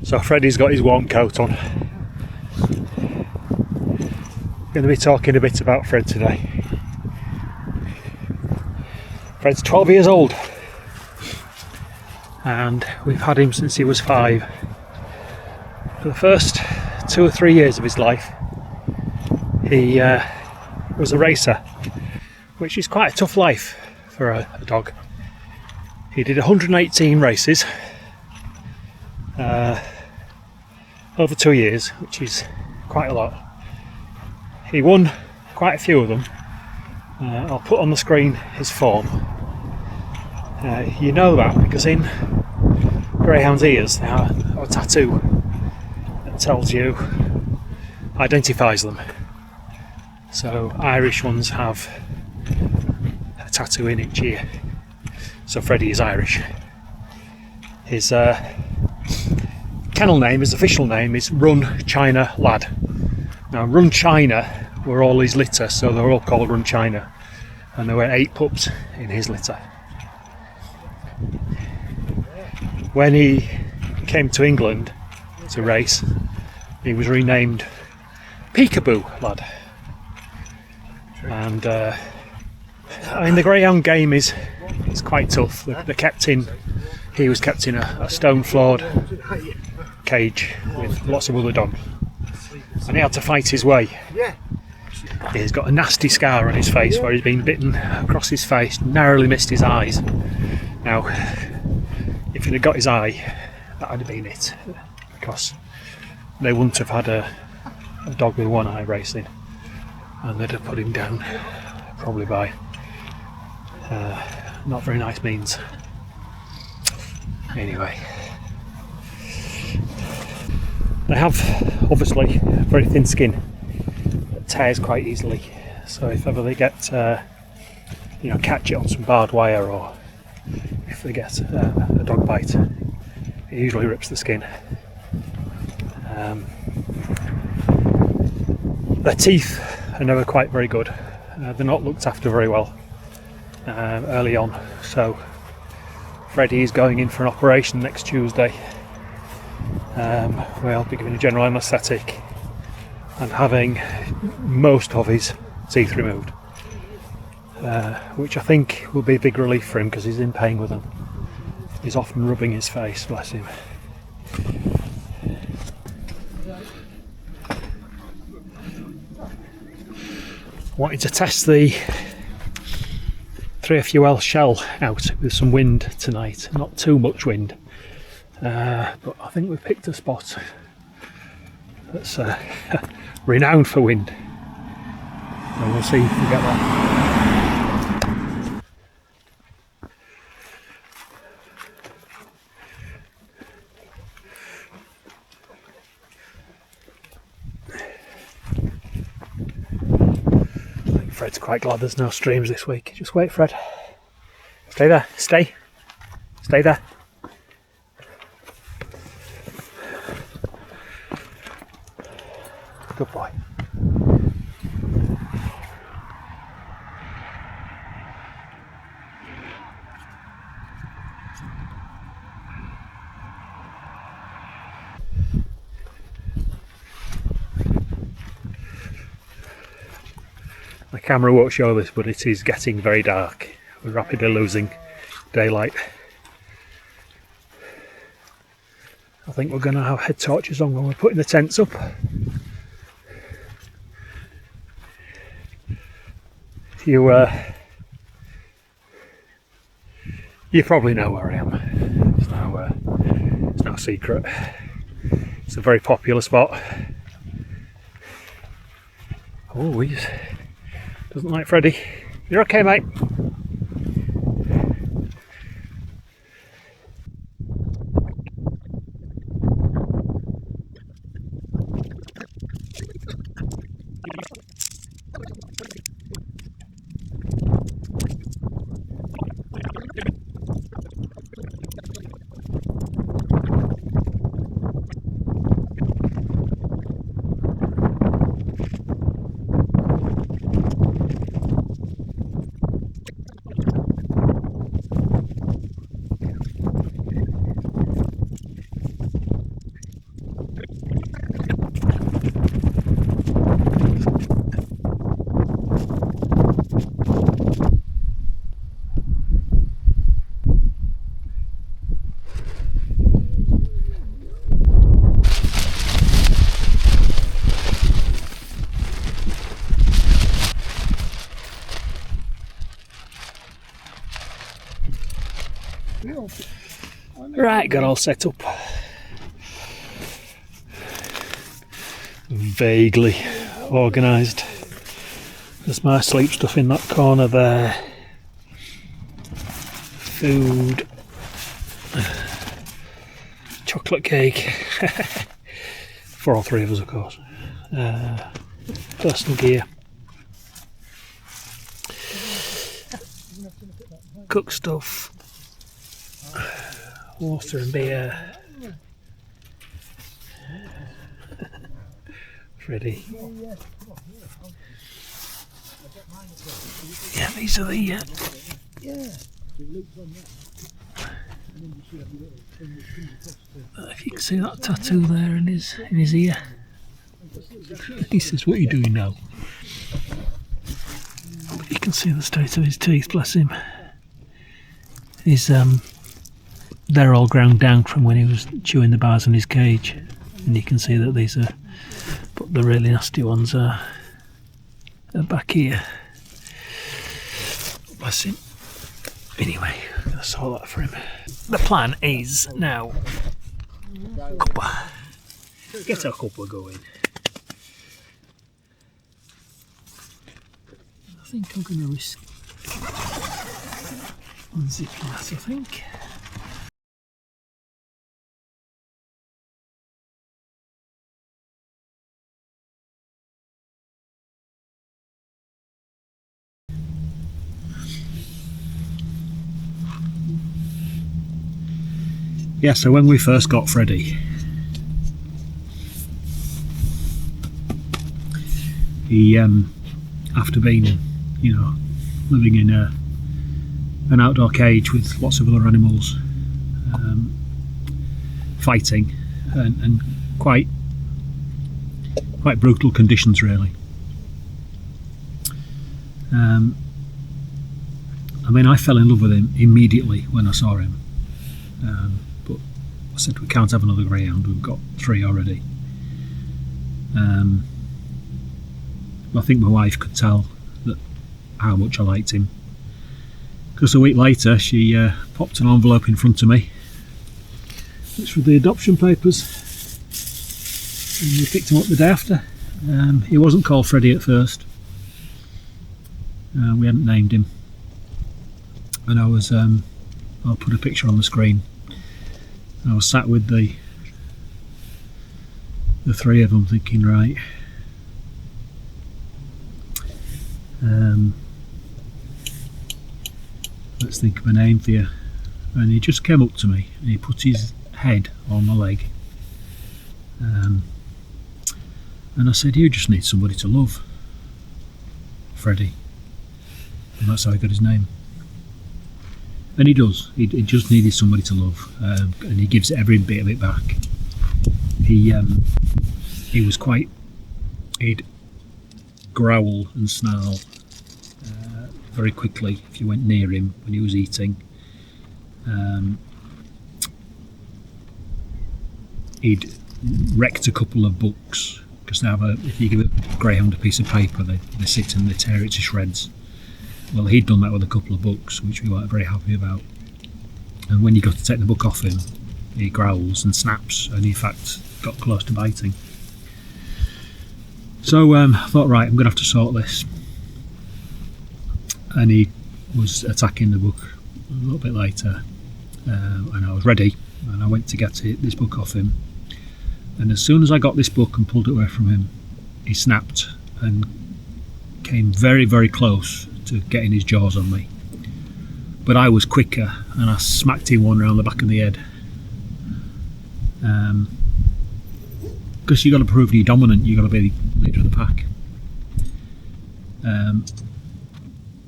So Freddy's got his warm coat on. Going to be talking a bit about Fred today. Fred's 12 years old and we've had him since he was 5. For the first 2 or 3 years of his life he was a racer, which is quite a tough life for a dog. He did 118 races over 2 years, which is quite a lot. He won quite a few of them. I'll put on the screen his form. You know that because in greyhounds' ears they have a tattoo that tells you, identifies them. So Irish ones have a tattoo in each ear. So Freddy is Irish. His kennel name, his official name, is Run China Lad. Now Run China were all his litter, so they're all called Run China, and there were 8 pups in his litter. When he came to England to race, he was renamed Peekaboo Lad. And I mean, the greyhound game is quite tough. He was kept in a stone floored cage with lots of other dogs, and he had to fight his way. He's got a nasty scar on his face where he's been bitten across his face, narrowly missed his eyes. Now if he'd have got his eye, that would have been it, because they wouldn't have had a dog with one eye racing, and they'd have put him down probably by not very nice means. Anyway, they have obviously very thin skin that tears quite easily, so if ever they get catch it on some barbed wire, or if they get a dog bite, it usually rips the skin. Their teeth are never quite very good. They're not looked after very well early on, so Freddy is going in for an operation next Tuesday, where I'll be giving a general anaesthetic and having most of his teeth removed, which I think will be a big relief for him because he's in pain with them. He's often rubbing his face, bless him. Wanted to test the 3FUL shell out with some wind tonight. Not too much wind, but I think we've picked a spot that's renowned for wind. And we'll see if we get that. Fred's quite glad there's no streams this week. Just wait, Fred. Stay there. Stay there. Good boy. The camera won't show this, but it is getting very dark. We're rapidly losing daylight. I think we're going to have head torches on when we're putting the tents up. You probably know where I am. It's no secret. It's a very popular spot. Oh, he's doesn't like Freddy. You're okay, mate. Right, got all set up. Vaguely organised. There's my sleep stuff in that corner there. Food. Chocolate cake. For all three of us, of course. Personal gear. Cook stuff. Water and beer. Freddy. Yeah, these are the. If you can see that tattoo there in his ear, he says, "What are you doing now?" But you can see the state of his teeth. Bless him. They're all ground down from when he was chewing the bars in his cage, and you can see that these are, but the really nasty ones are back here. Bless him. Anyway, I'm gonna sort that for him. The plan is now, cuppa. Get our cuppa going. I think I'm gonna risk unzipping that, I think. Yeah, so when we first got Freddy, he, after being, living in an outdoor cage with lots of other animals, fighting, and quite brutal conditions, really. I fell in love with him immediately when I saw him. But I said we can't have another greyhound, we've got 3 already. I think my wife could tell how much I liked him, because a week later she popped an envelope in front of me. It's for the adoption papers, and we picked him up the day after. He wasn't called Freddy at first. We hadn't named him, and I'll put a picture on the screen. I was sat with the 3 of them thinking, right, let's think of a name for you. And he just came up to me and he put his head on my leg, and I said, "You just need somebody to love, Freddy." And that's how he got his name. And he does. He just needed somebody to love, and he gives every bit of it back. He was he'd growl and snarl very quickly if you went near him when he was eating. He'd wrecked a couple of books, because if you give a greyhound a piece of paper, they sit and they tear it to shreds. Well, he'd done that with a couple of books, which we weren't very happy about. And when you go to take the book off him, he growls and snaps, and in fact got close to biting. So I thought, right, I'm going to have to sort this. And he was attacking the book a little bit later, and I was ready, and I went to get this book off him. And as soon as I got this book and pulled it away from him, he snapped and came very, very close to getting his jaws on me. But I was quicker, and I smacked him one around the back of the head. Because you've got to prove you're dominant, you've got to be the leader of the pack.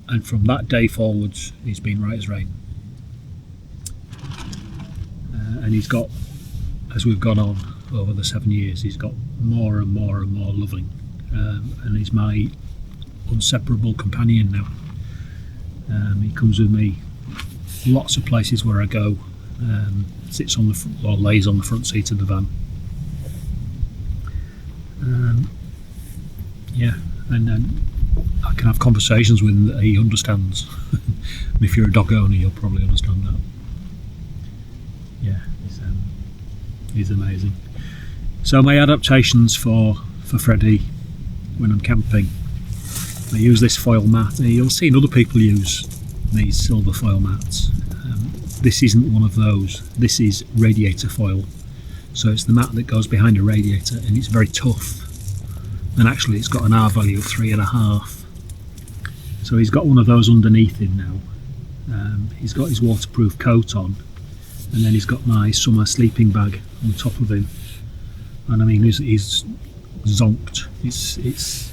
And from that day forwards, he's been right as rain. And he's got, as we've gone on over the 7 years, he's got more and more and more loving. And he's my inseparable companion now. He comes with me lots of places where I go, sits on or lays on the front seat of the van. And then I can have conversations with him that he understands. And if you're a dog owner, you'll probably understand that. Yeah, he's amazing. So my adaptations for Freddy when I'm camping, I use this foil mat. You'll see other people use these silver foil mats. This isn't one of those. This is radiator foil. So it's the mat that goes behind a radiator, and it's very tough. And actually it's got an R value of 3.5. So he's got one of those underneath him now. He's got his waterproof coat on, and then he's got my summer sleeping bag on top of him. And I mean, he's zonked. It's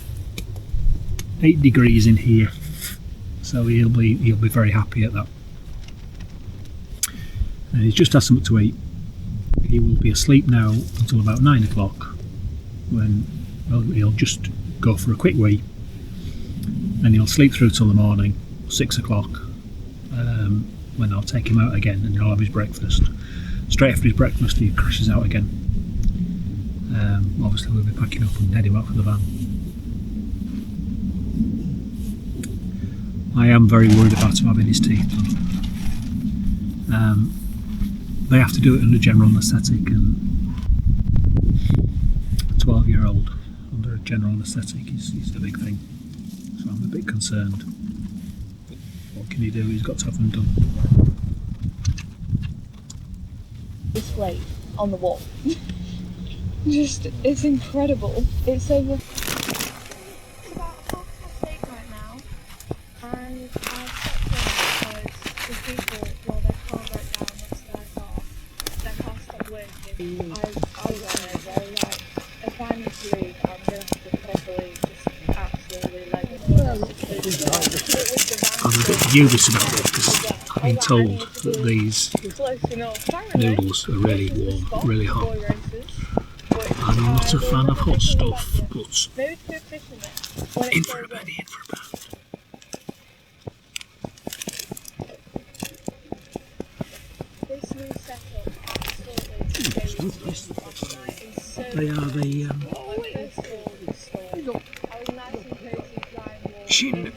8 degrees in here, so he'll be very happy at that. And he's just had something to eat. He will be asleep now until about 9 o'clock, when he'll just go for a quick wee, and he'll sleep through till the morning, 6 o'clock, when I'll take him out again and he'll have his breakfast. Straight after his breakfast he crashes out again. Obviously we'll be packing up and heading back for the van. I am very worried about him having his teeth done. They have to do it under general anaesthetic, and a 12-year-old under a general anaesthetic is the big thing. So I'm a bit concerned. What can he do? He's got to have them done. Display on the wall. It's incredible. It's over. It's about 8:30 right now, and I've stepped in because the people, well, their car broke down, that's their car stopped working. I was on there, so like, if I need to leave, I'm going to have to properly just absolutely let it go. I'm a bit dubious about this because I've been told that these noodles are really warm, really hot. I'm not a fan of hot stuff, but in for a penny, in for a pound. This new setup absolutely They are the shin.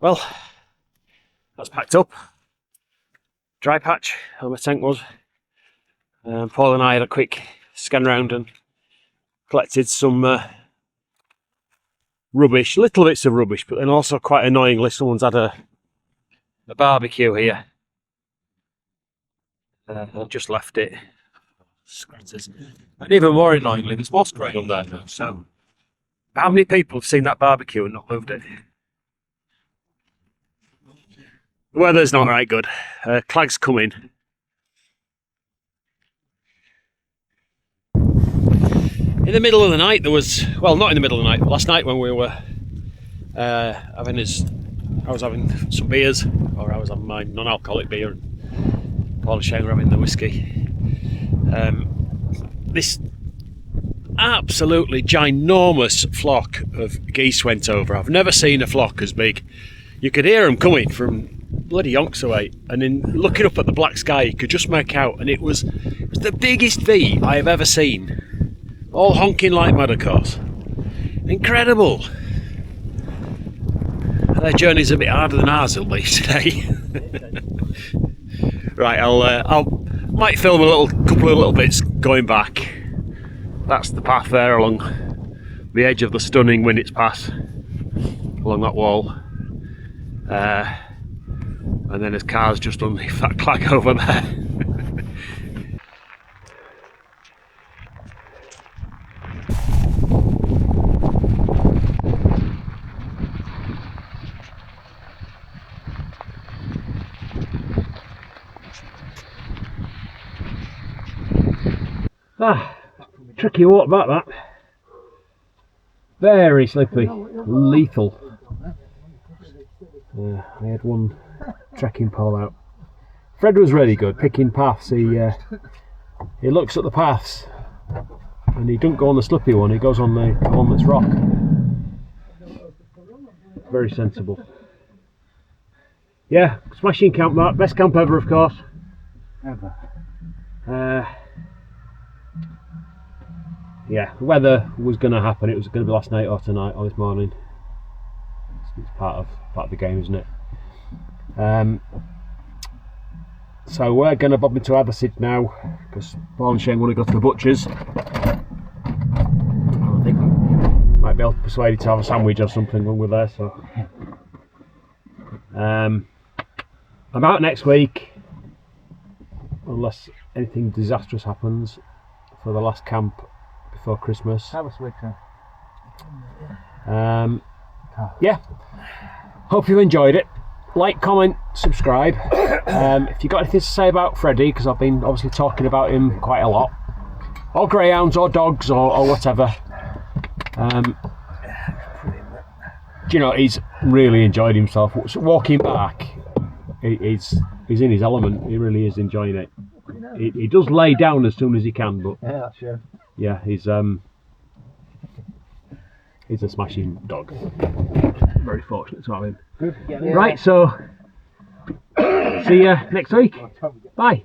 Well, that's packed up. dry patch where my tent was. Paul and I had a quick scan around and collected some rubbish, little bits of rubbish, but then also quite annoyingly someone's had a barbecue here. I've just left it. Scratters. And even more annoyingly, there's moss growing on there now. So, how many people have seen that barbecue and not moved it? The weather's not right good. Clag's coming. In the middle of the night, there was, well, not in the middle of the night, but last night when we were I was having some beers, or I was having my non-alcoholic beer, and Paul and Shane were having the whiskey. This absolutely ginormous flock of geese went over. I've never seen a flock as big. You could hear them coming from bloody yonks away, and in looking up at the black sky, you could just make out, and it was the biggest V I have ever seen. All honking like mad, of course. Incredible. Their journey's a bit harder than ours, at least today. Right, I'll might film a couple of little bits going back. That's the path there along the edge of the stunning Winnats Pass, along that wall. And then there's cars just underneath that clag over there. Tricky walk back, that. Very slippy, lethal. I had one trekking pole out. Fred was really good picking paths. He looks at the paths and he doesn't go on the slippy one, he goes on the one that's rock. Very sensible. Yeah, smashing camp, that. Best camp ever, of course. Ever. Yeah, the weather was going to happen. It was going to be last night or tonight or this morning. It's part of the game, isn't it? So we're going to bob into adaptations now because Paul and Shane want to go to the butcher's. I think we might be able to persuade you to have a sandwich or something when we're there. So I'm out next week unless anything disastrous happens for the last camp before Christmas. Have a switcher. Yeah, hope you enjoyed it. Like, comment, subscribe. If you've got anything to say about Freddy, because I've been obviously talking about him quite a lot, or greyhounds or dogs or whatever, you know, he's really enjoyed himself. Walking back, he's in his element. He really is enjoying it. He does lay down as soon as he can, but Yeah, that's true. yeah, he's a smashing dog. Very fortunate to have him. Good. Right, so see you next week. Bye.